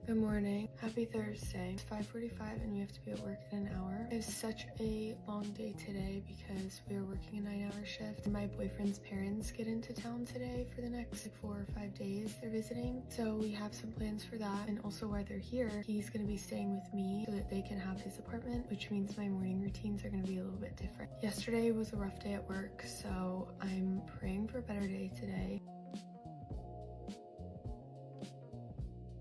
Good morning. Happy Thursday. It's 5:45 and we have to be at work in an hour. It's such a long day today because we are working a 9-hour shift. My boyfriend's parents get into town today for the next 4 or 5 days they're visiting. So we have some plans for that. And also while they're here, he's going to be staying with me so that they can have his apartment, which means my morning routines are going to be a little bit different. Yesterday was a rough day at work, so I'm praying for a better day today.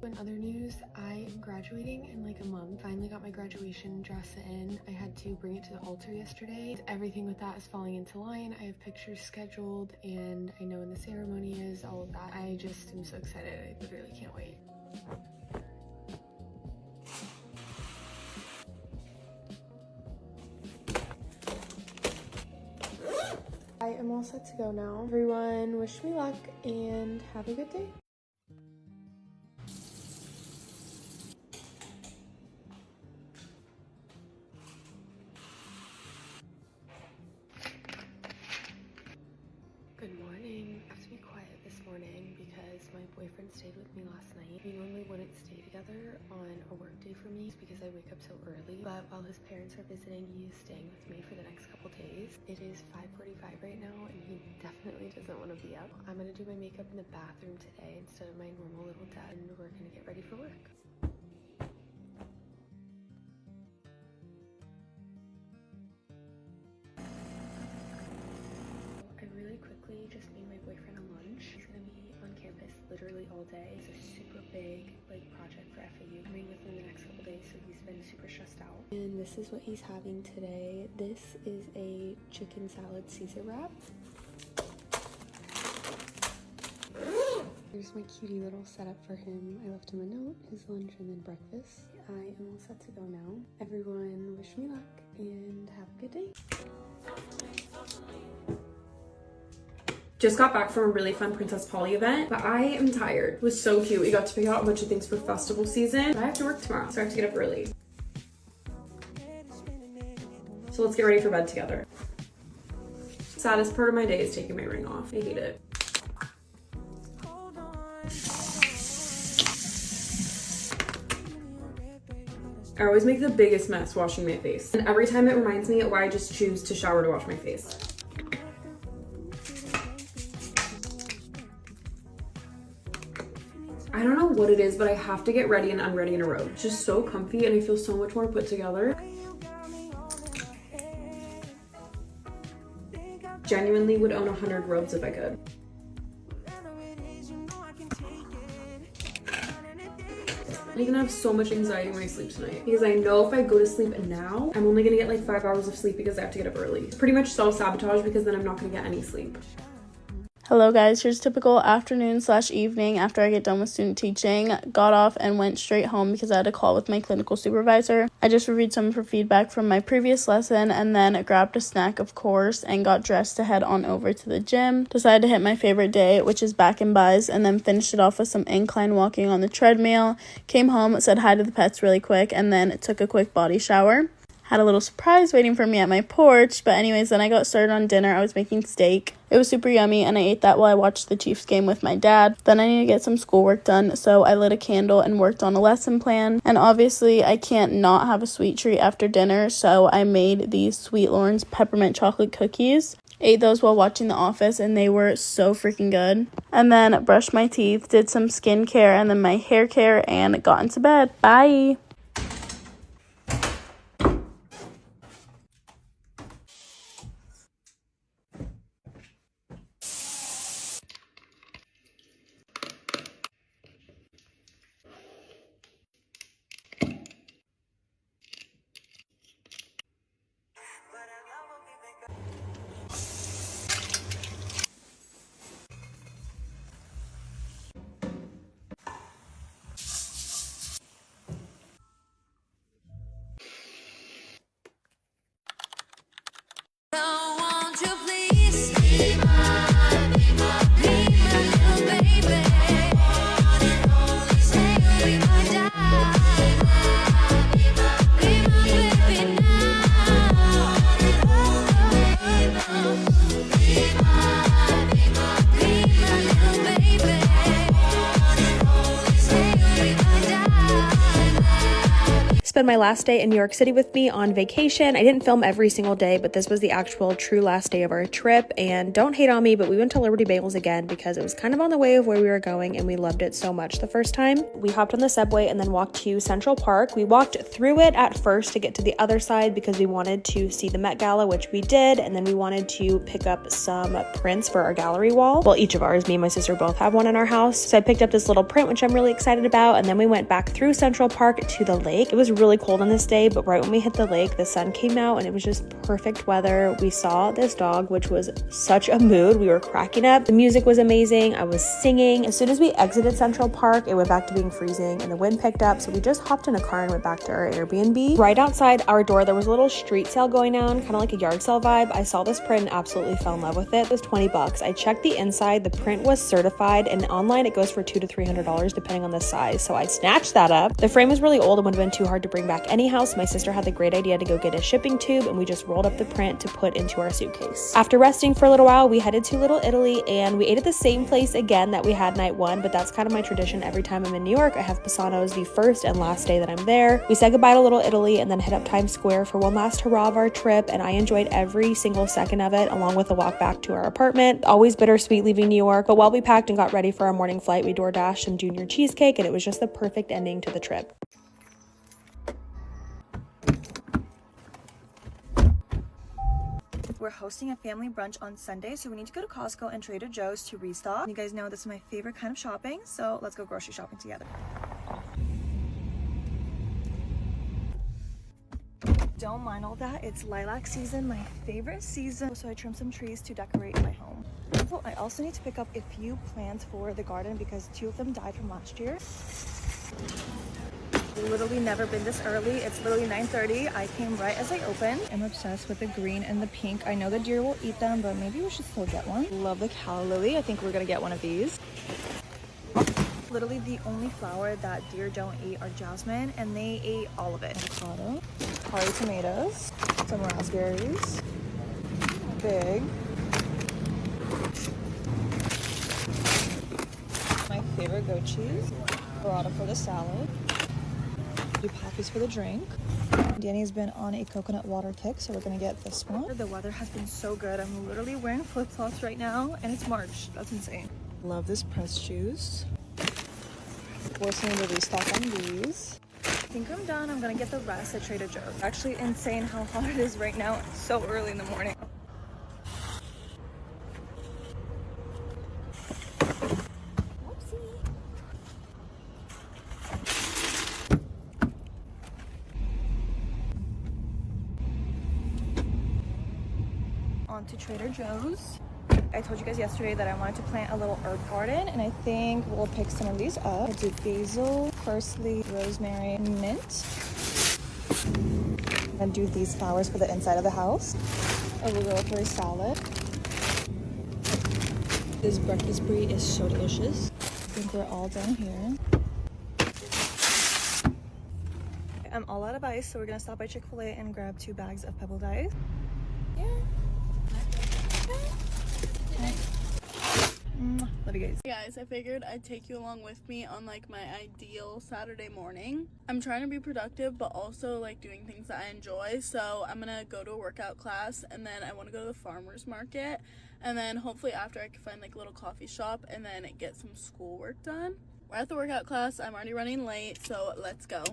In other news, I am graduating in like a month. Finally got my graduation dress in. I had to bring it to the altar yesterday. Everything with that is falling into line. I have pictures scheduled and I know when the ceremony is, all of that. I just am so excited. I literally can't wait. I am all set to go now. Everyone, wish me luck and have a good day. Good morning. I have to be quiet this morning because my boyfriend stayed with me last night. We normally wouldn't stay together on a work day for me because I wake up so early, but while his parents are visiting, he is staying with me for the next couple days. It is 5:45 right now and he definitely doesn't want to be up. I'm gonna do my makeup in the bathroom today instead of my normal little den, and we're gonna get ready for work. Just made my boyfriend a lunch. He's gonna be on campus literally all day. It's a super big project for FAU coming within the next couple days, so he's been super stressed out. And this is what he's having today. This is a chicken salad Caesar wrap. Here's my cutie little setup for him. I left him a note, his lunch, and then breakfast. I am all set to go now. Everyone wish me luck and have a good day. Just got back from a really fun Princess Polly event, but I am tired. It was so cute. We got to pick out a bunch of things for festival season. But I have to work tomorrow, so I have to get up early. So let's get ready for bed together. Saddest part of my day is taking my ring off. I hate it. I always make the biggest mess washing my face. And every time it reminds me why I just choose to shower to wash my face. I don't know what it is, but I have to get ready and unready in a row. It's just so comfy and I feel so much more put together. Genuinely would own 100 robes if I could. I'm gonna have so much anxiety when I sleep tonight because I know if I go to sleep now, I'm only gonna get like 5 hours of sleep because I have to get up early. It's pretty much self-sabotage because then I'm not gonna get any sleep. Hello guys, here's typical afternoon/evening after I get done with student teaching. Got off and went straight home because I had a call with my clinical supervisor. I just reviewed some of her feedback from my previous lesson and then grabbed a snack, of course, and got dressed to head on over to the gym. Decided to hit my favorite day, which is back and buys, and then finished it off with some incline walking on the treadmill. Came home, said hi to the pets really quick, and then took a quick body shower. Had a little surprise waiting for me at my porch, but anyways, then I got started on dinner. I was making steak. It was super yummy, and I ate that while I watched the Chiefs game with my dad. Then I need to get some schoolwork done, so I lit a candle and worked on a lesson plan. And obviously, I can't not have a sweet treat after dinner, so I made these Sweet Lawrence peppermint chocolate cookies. Ate those while watching The Office, and they were so freaking good. And then brushed my teeth, did some skincare, and then my hair care, and got into bed. Bye! spend my last day in New York City with me on vacation. I didn't film every single day, but this was the actual true last day of our trip. And don't hate on me, but we went to Liberty Bagels again because it was kind of on the way of where we were going and we loved it so much the first time. We hopped on the subway and then walked to Central Park. We walked through it at first to get to the other side because we wanted to see the Met Gala, which we did, and then we wanted to pick up some prints for our gallery wall. Well, each of ours, me and my sister both have one in our house. So I picked up this little print, which I'm really excited about, and then we went back through Central Park to the lake. It was really cold on this day, but right when we hit the lake, the sun came out and it was just perfect weather. We saw this dog, which was such a mood. We were cracking up. The music was amazing. I was singing. As soon as we exited Central Park, it went back to being freezing and the wind picked up, so we just hopped in a car and went back to our Airbnb. Right outside our door, there was a little street sale going on, kind of like a yard sale vibe. I saw this print and absolutely fell in love with it. It was 20 bucks. I checked the inside. The print was certified, and online it goes for $200 to $300 depending on the size, so I snatched that up. The frame was really old and would have been too hard to bring back anyhow, so my sister had the great idea to go get a shipping tube, and we just rolled up the print to put into our suitcase. After resting for a little while, we headed to Little Italy, and we ate at the same place again that we had night one, but that's kind of my tradition every time I'm in New York. I have Pisano's the first and last day that I'm there. We said goodbye to Little Italy and then hit up Times Square for one last hurrah of our trip, and I enjoyed every single second of it, along with the walk back to our apartment. Always bittersweet leaving New York, but while we packed and got ready for our morning flight, we DoorDashed some junior cheesecake, and it was just the perfect ending to the trip. We're hosting a family brunch on Sunday, so we need to go to Costco and Trader Joe's to restock. You guys know this is my favorite kind of shopping, so let's go grocery shopping together. Don't mind all that, it's lilac season, my favorite season, so I trimmed some trees to decorate my home. Oh, I also need to pick up a few plants for the garden because 2 of them died from last year. Literally never been this early. It's literally 9:30. I came right as I opened. I'm obsessed with the green and the pink. I know the deer will eat them, but maybe we should still get one. Love the calla lily. I think we're gonna get one of these. Literally the only flower that deer don't eat are jasmine, and they ate all of it. Avocado, cherry tomatoes, some raspberries, big. My favorite goat cheese, burrata for the salad. Do poppies for the drink. Danny's been on a coconut water kick, so we're gonna get this one. The weather has been so good. I'm literally wearing flip-flops right now, and it's March. That's insane. Love this pressed juice. Forcing the restock on these. I think I'm done. I'm gonna get the rest at Trader Joe's. Actually insane how hot it is right now. It's so early in the morning. On to Trader Joe's. I told you guys yesterday that I wanted to plant a little herb garden, and I think we'll pick some of these up. I'll do basil, parsley, rosemary, mint. And do these flowers for the inside of the house. Arugula for a salad. This breakfast brie is so delicious. I think we're all done here. I'm all out of ice, so we're gonna stop by Chick-fil-A and grab 2 bags of pebbled ice. Yeah. Love you guys. Hey guys, I figured I'd take you along with me on like my ideal Saturday morning. I'm trying to be productive, but also like doing things that I enjoy. So I'm gonna go to a workout class, and then I want to go to the farmer's market, and then hopefully after I can find like a little coffee shop and then get some schoolwork done. We're at the workout class. I'm already running late, so let's go.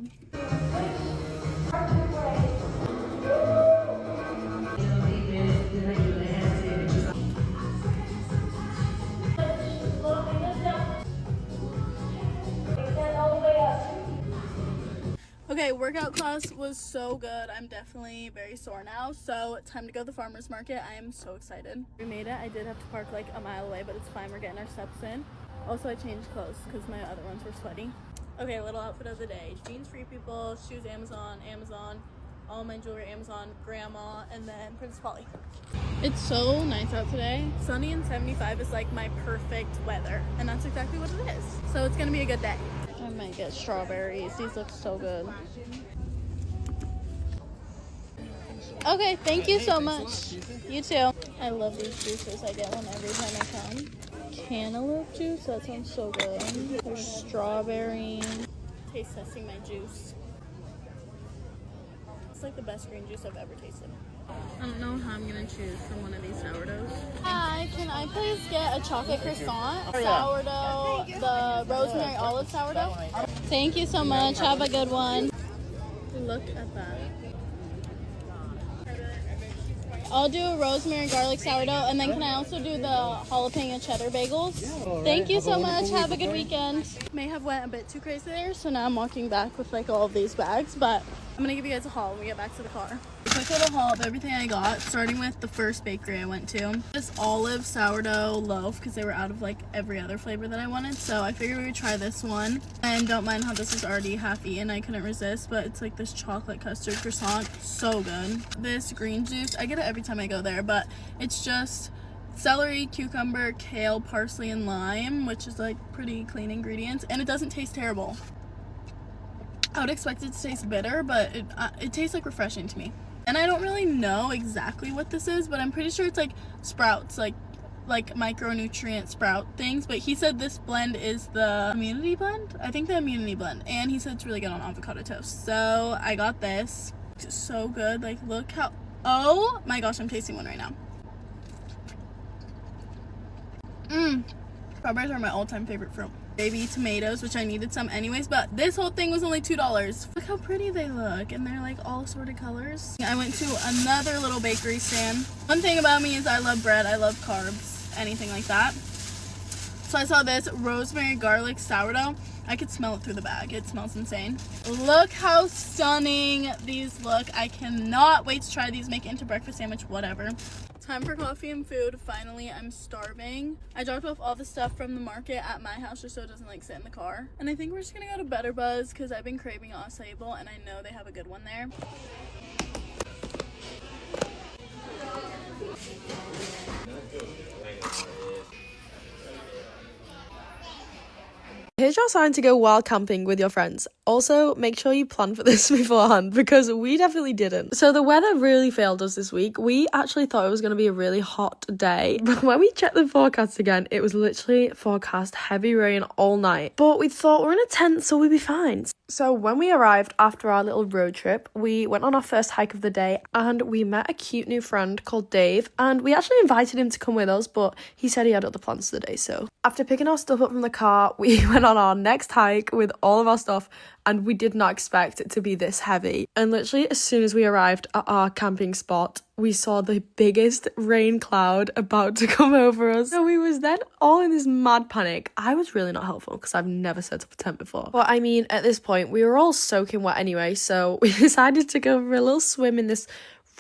Okay, workout class was so good. I'm definitely very sore now, so time to go to the farmer's market. I am so excited. We made it. I did have to park like a mile away, but it's fine. We're getting our steps in. Also, I changed clothes because my other ones were sweaty. Okay, little outfit of the day. Jeans Free People, shoes Amazon, all my jewelry Amazon, grandma, and then Princess Polly. It's so nice out today. Sunny and 75 is like my perfect weather, and that's exactly what it is. So it's gonna be a good day. I might get strawberries. These look so good. Okay, thank you so much. You too. I love these juices. I get one every time I come. Cantaloupe juice, that sounds so good. There's strawberry. Taste testing my juice. It's like the best green juice I've ever tasted. I don't know how I'm gonna choose from one of these sourdoughs. Hi, can I please get a chocolate croissant, sourdough, the rosemary olive sourdough? Thank you so much. Have a good one. Look at that. I'll do a rosemary garlic sourdough, and then can I also do the jalapeno cheddar bagels? Thank you so much. Have a good weekend. May have went a bit too crazy there, so now I'm walking back with like all of these bags, but I'm gonna give you guys a haul when we get back to the car. Quick little haul of everything I got, starting with the first bakery I went to. This olive sourdough loaf, because they were out of like every other flavor that I wanted, so I figured we would try this one. And don't mind how this is already half eaten, I couldn't resist, but it's like this chocolate custard croissant, so good. This green juice, I get it every time I go there, but it's just celery, cucumber, kale, parsley, and lime, which is like pretty clean ingredients, and it doesn't taste terrible. I would expect it to taste bitter, but it tastes like refreshing to me. And I don't really know exactly what this is, but I'm pretty sure it's like sprouts, like micronutrient sprout things. But he said this blend is the immunity blend. I think the immunity blend. And he said it's really good on avocado toast. So I got this. It's so good. Like, look how, oh my gosh, I'm tasting one right now. Strawberries are my all-time favorite fruit. Baby tomatoes, which I needed some anyways, but this whole thing was only $2. Look how pretty they look, and they're like all assorted colors. I went to another little bakery stand. One thing about me is I love bread, I love carbs, anything like that. So I saw this rosemary garlic sourdough. I could smell it through the bag. It smells insane. Look how stunning these look. I cannot wait to try these, make it into breakfast sandwich, whatever. Time for coffee and food. Finally, I'm starving. I dropped off all the stuff from the market at my house just so it doesn't like sit in the car. And I think we're just gonna go to Better Buzz because I've been craving acai bowl and I know they have a good one there. Here's your sign to go wild camping with your friends. Also, make sure you plan for this beforehand because we definitely didn't. So the weather really failed us this week. We actually thought it was going to be a really hot day. But when we checked the forecast again, it was literally forecast heavy rain all night. But we thought we're in a tent, so we'd be fine. So when we arrived after our little road trip, we went on our first hike of the day and we met a cute new friend called Dave. And we actually invited him to come with us, but he said he had other plans for the day. So after picking our stuff up from the car, we went on our next hike with all of our stuff, and we did not expect it to be this heavy. And literally as soon as we arrived at our camping spot, we saw the biggest rain cloud about to come over us. So we was then all in this mad panic. I was really not helpful because I've never set up a tent before. But I mean, at this point, we were all soaking wet anyway, so we decided to go for a little swim in this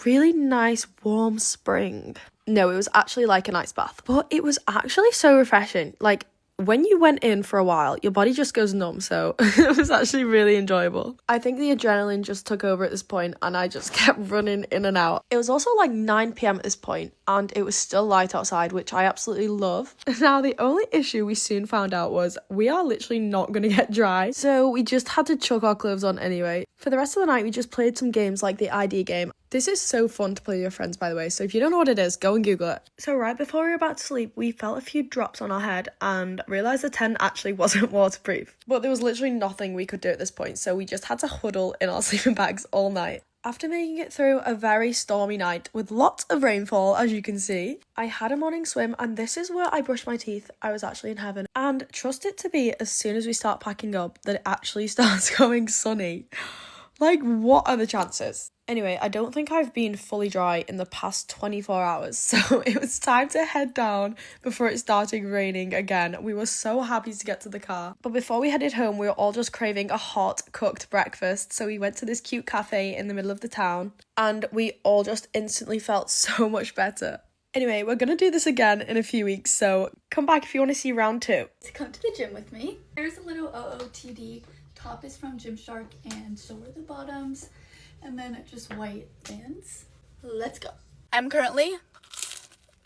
really nice warm spring. No, it was actually like an ice bath, but it was actually so refreshing. Like, when you went in for a while, your body just goes numb, so it was actually really enjoyable. I think the adrenaline just took over at this point, and I just kept running in and out. It was also like 9 p.m. at this point, and it was still light outside, which I absolutely love. Now, the only issue we soon found out was we are literally not going to get dry, so we just had to chuck our clothes on anyway. For the rest of the night, we just played some games like the ID game. This is so fun to play with your friends, by the way, so if you don't know what it is, go and Google it. So right before we were about to sleep, we felt a few drops on our head and realised the tent actually wasn't waterproof. But there was literally nothing we could do at this point, so we just had to huddle in our sleeping bags all night. After making it through a very stormy night with lots of rainfall, as you can see, I had a morning swim, and this is where I brushed my teeth. I was actually in heaven. And trust it to be, as soon as we start packing up, that it actually starts going sunny. Like, what are the chances? Anyway, I don't think I've been fully dry in the past 24 hours, so it was time to head down before it started raining again. We were so happy to get to the car. But before we headed home, we were all just craving a hot, cooked breakfast, so we went to this cute cafe in the middle of the town, and we all just instantly felt so much better. Anyway, we're gonna do this again in a few weeks, so come back if you want to see round 2. Come to the gym with me. Here's a little OOTD. Top is from Gymshark, and so are the bottoms. And then just white bands. Let's go. I'm currently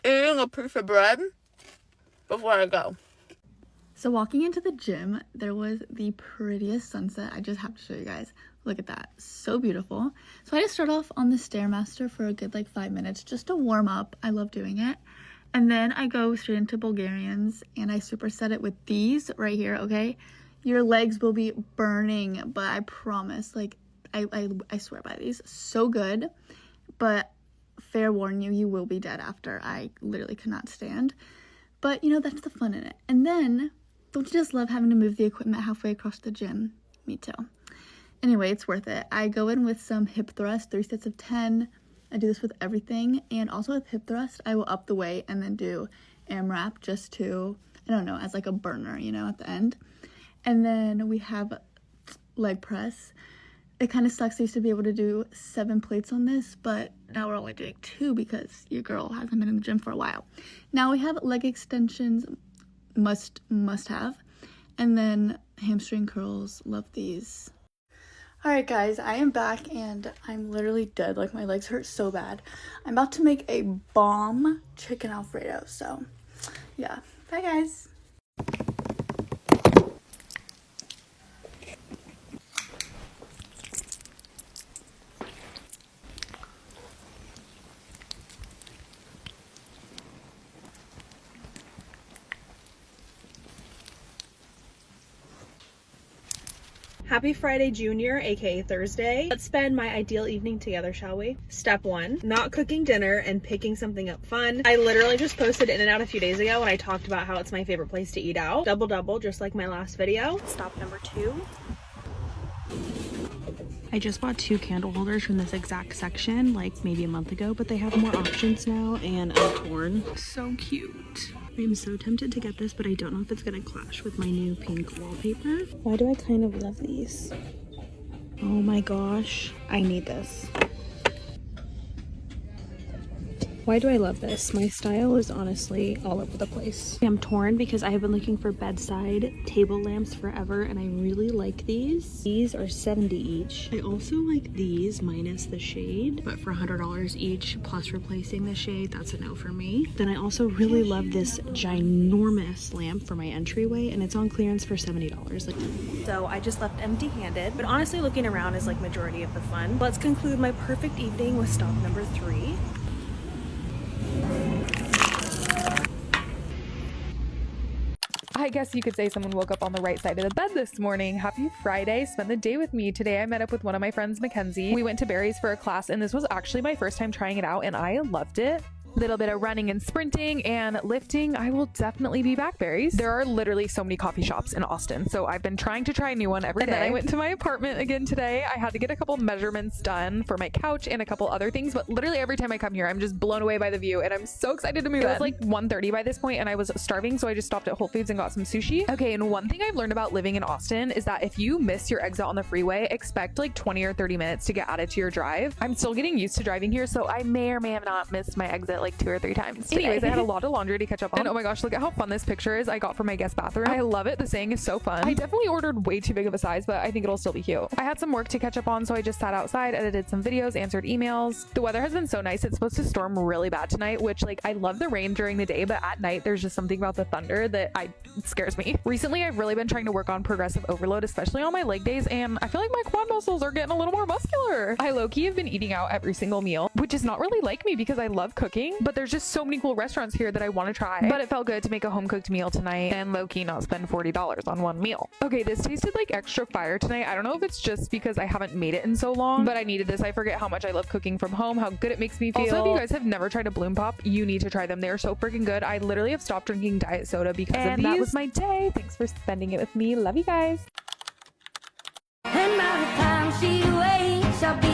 eating a piece of bread before I go. So walking into the gym, there was the prettiest sunset. I just have to show you guys. Look at that. So beautiful. So I just start off on the Stairmaster for a good 5 minutes just to warm up. I love doing it. And then I go straight into Bulgarians and I superset it with these right here, okay? Your legs will be burning, but I promise, I swear by these. So good. But fair warn you, you will be dead after. I literally could not stand. But, you know, that's the fun in it. And then, don't you just love having to move the equipment halfway across the gym? Me too. Anyway, it's worth it. I go in with some hip thrust, 3 sets of 10. I do this with everything. And also with hip thrust, I will up the weight and then do AMRAP just to, I don't know, as like a burner, you know, at the end. And then we have leg press. It kind of sucks. I used to be able to do 7 plates on this, but now we're only doing 2 because your girl hasn't been in the gym for a while. Now we have leg extensions, must have. And then hamstring curls, love these. Alright guys, I am back and I'm literally dead. Like, my legs hurt so bad. I'm about to make a bomb chicken Alfredo, so yeah. Bye guys. Happy Friday, Junior, aka Thursday. Let's spend my ideal evening together, shall we? Step 1, not cooking dinner and picking something up fun. I literally just posted In-N-Out a few days ago and I talked about how it's my favorite place to eat out. Double, just like my last video. Stop number 2. I just bought 2 candle holders from this exact section like maybe a month ago, but they have more options now and I'm torn. So cute. I'm so tempted to get this, but I don't know if it's gonna clash with my new pink wallpaper. Why do I kind of love these? Oh my gosh, I need this. Why do I love this? My style is honestly all over the place. I'm torn because I have been looking for bedside table lamps forever and I really like these. These are $70 each. I also like these minus the shade, but for $100 each plus replacing the shade, that's a no for me. Then I also really love this ginormous lamp for my entryway and it's on clearance for $70. So I just left empty-handed, but honestly looking around is like majority of the fun. Let's conclude my perfect evening with stop number 3. I guess you could say someone woke up on the right side of the bed this morning. Happy Friday. Spend the day with me. Today I met up with one of my friends, Mackenzie. We went to Barry's for a class and this was actually my first time trying it out and I loved it. Little bit of running and sprinting and lifting. I will definitely be back, Barry's. There are literally so many coffee shops in Austin, so I've been trying to try a new one every day. Then I went to my apartment again today. I had to get a couple measurements done for my couch and a couple other things, but literally every time I come here, I'm just blown away by the view and I'm so excited to move in. It was like 1:30 by this point and I was starving, so I just stopped at Whole Foods and got some sushi. Okay, and one thing I've learned about living in Austin is that if you miss your exit on the freeway, expect like 20 or 30 minutes to get added to your drive. I'm still getting used to driving here, so I may or may have not missed my exit like 2 or 3 times. Anyways, I had a lot of laundry to catch up on. And oh my gosh, look at how fun this picture is I got from my guest bathroom. I love it. The saying is so fun. I definitely ordered way too big of a size, but I think it'll still be cute. I had some work to catch up on, so I just sat outside, edited some videos, answered emails. The weather has been so nice. It's supposed to storm really bad tonight, which like I love the rain during the day, but at night there's just something about the thunder that it scares me. Recently, I've really been trying to work on progressive overload, especially on my leg days, and I feel like my quad muscles are getting a little more muscular. I low-key have been eating out every single meal, which is not really like me because I love cooking, but there's just so many cool restaurants here that I want to try. But it felt good to make a home-cooked meal tonight and low-key not spend $40 on one meal. Okay, this tasted like extra fire tonight. I don't know if it's just because I haven't made it in so long, but I needed this. I forget how much I love cooking from home, how good it makes me feel. Also, if you guys have never tried a Bloom Pop, you need to try them. They're so freaking good. I literally have stopped drinking diet soda because of these. That was my day. Thanks for spending it with me. Love you guys. And by the time she wakes, I'll be